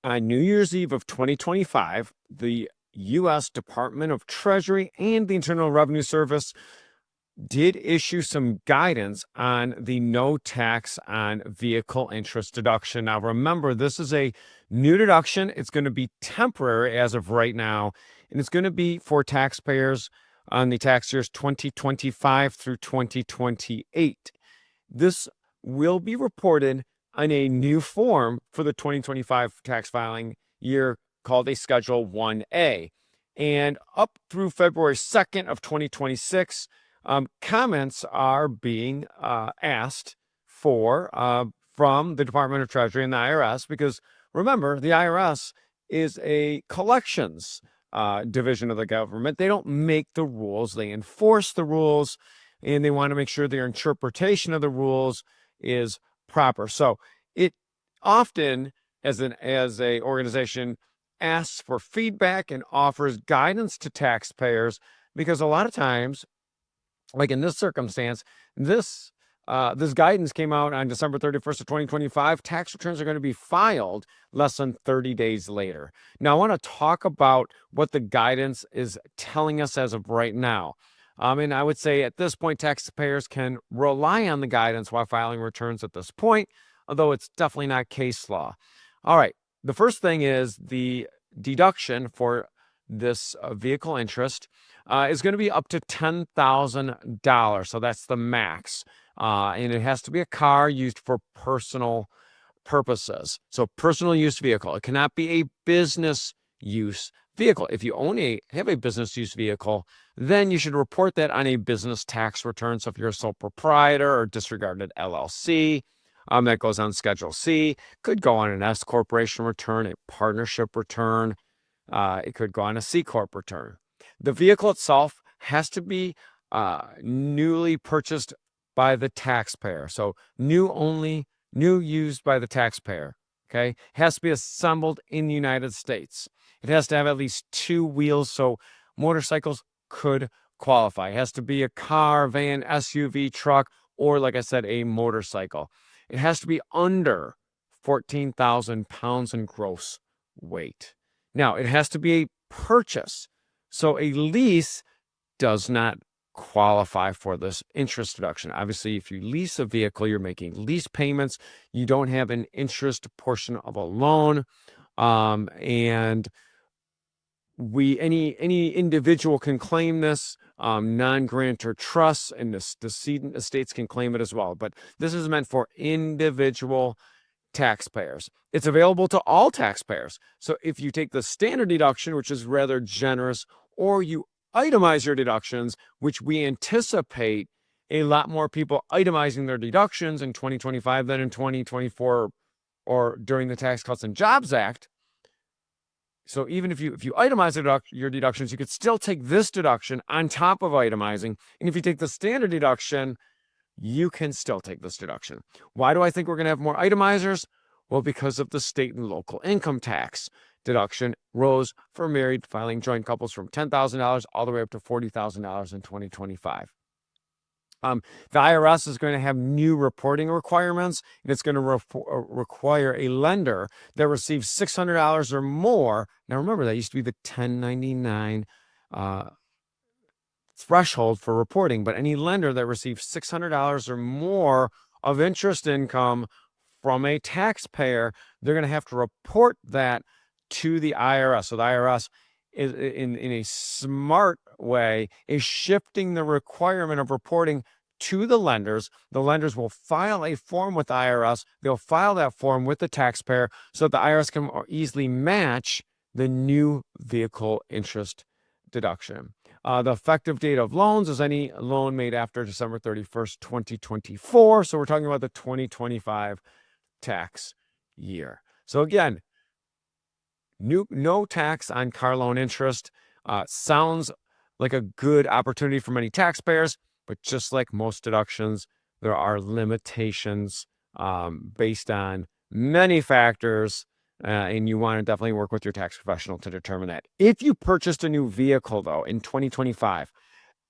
On New Year's Eve of 2025, the U.S. Department of Treasury and the Internal Revenue Service did issue some guidance on the no tax on vehicle interest deduction. Now, remember, this is a new deduction. It's going to be temporary as of right now, and it's going to be for taxpayers on the tax years 2025 through 2028. This will be reported on a new form for the 2025 tax filing year called a Schedule 1A. And up through February 2nd of 2026, comments are being asked for from the Department of Treasury and the IRS, because remember, the IRS is a collections division of the government. They don't make the rules, they enforce the rules, and they want to make sure their interpretation of the rules is proper. So it often, as a organization, asks for feedback and offers guidance to taxpayers, because a lot of times, like in this circumstance, this guidance came out on December 31st of 2025. Tax returns are going to be filed less than 30 days later. Now, I want to talk about what the guidance is telling us as of right now. And I would say at this point, taxpayers can rely on the guidance while filing returns at this point, although it's definitely not case law. All right. The first thing is the deduction for this vehicle interest is going to be up to $10,000. So that's the max. And it has to be a car used for personal purposes. So personal use vehicle. It cannot be a business use vehicle. If you have a business use vehicle, then you should report that on a business tax return. So if you're a sole proprietor or disregarded LLC, that goes on Schedule C. Could go on an S corporation return, a partnership return. It could go on a C corp return. The vehicle itself has to be newly purchased by the taxpayer. So new used by the taxpayer. Okay, has to be assembled in the United States. It has to have at least 2 wheels, so motorcycles could qualify. It has to be a car, van, SUV, truck, or like I said, a motorcycle. It has to be under 14,000 pounds in gross weight. Now, it has to be a purchase. So a lease does not qualify for this interest deduction. Obviously, if you lease a vehicle, you're making lease payments. You don't have an interest portion of a loan. And any individual can claim this, non-grantor trusts and the decedent estates can claim it as well. But this is meant for individual taxpayers. It's available to all taxpayers. So if you take the standard deduction, which is rather generous, or you itemize your deductions, which we anticipate a lot more people itemizing their deductions in 2025 than in 2024 or during the Tax Cuts and Jobs Act. So even if you itemize your deductions, you could still take this deduction on top of itemizing. And if you take the standard deduction, you can still take this deduction. Why do I think we're going to have more itemizers? Well, because of the state and local income tax deduction rose for married filing joint couples from $10,000 all the way up to $40,000 in 2025. The IRS is going to have new reporting requirements, and it's going to require a lender that receives $600 or more. Now, remember, that used to be the 1099 threshold for reporting, but any lender that receives $600 or more of interest income from a taxpayer, they're going to have to report that to the IRS. So the IRS is, in a smart way, is shifting the requirement of reporting to the lenders. The lenders will file a form with the IRS. They'll file that form with the taxpayer so that the IRS can more easily match the new vehicle interest deduction. The effective date of loans is any loan made after December 31st, 2024. So we're talking about the 2025 tax year. So again, no tax on car loan interest sounds like a good opportunity for many taxpayers, but just like most deductions, there are limitations based on many factors, and you want to definitely work with your tax professional to determine that. If you purchased a new vehicle, though, in 2025,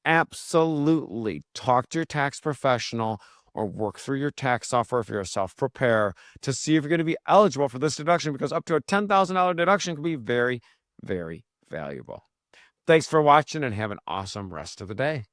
absolutely talk to your tax professional or work through your tax software if you're a self-preparer to see if you're going to be eligible for this deduction, because up to a $10,000 deduction can be very, very valuable. Thanks for watching and have an awesome rest of the day.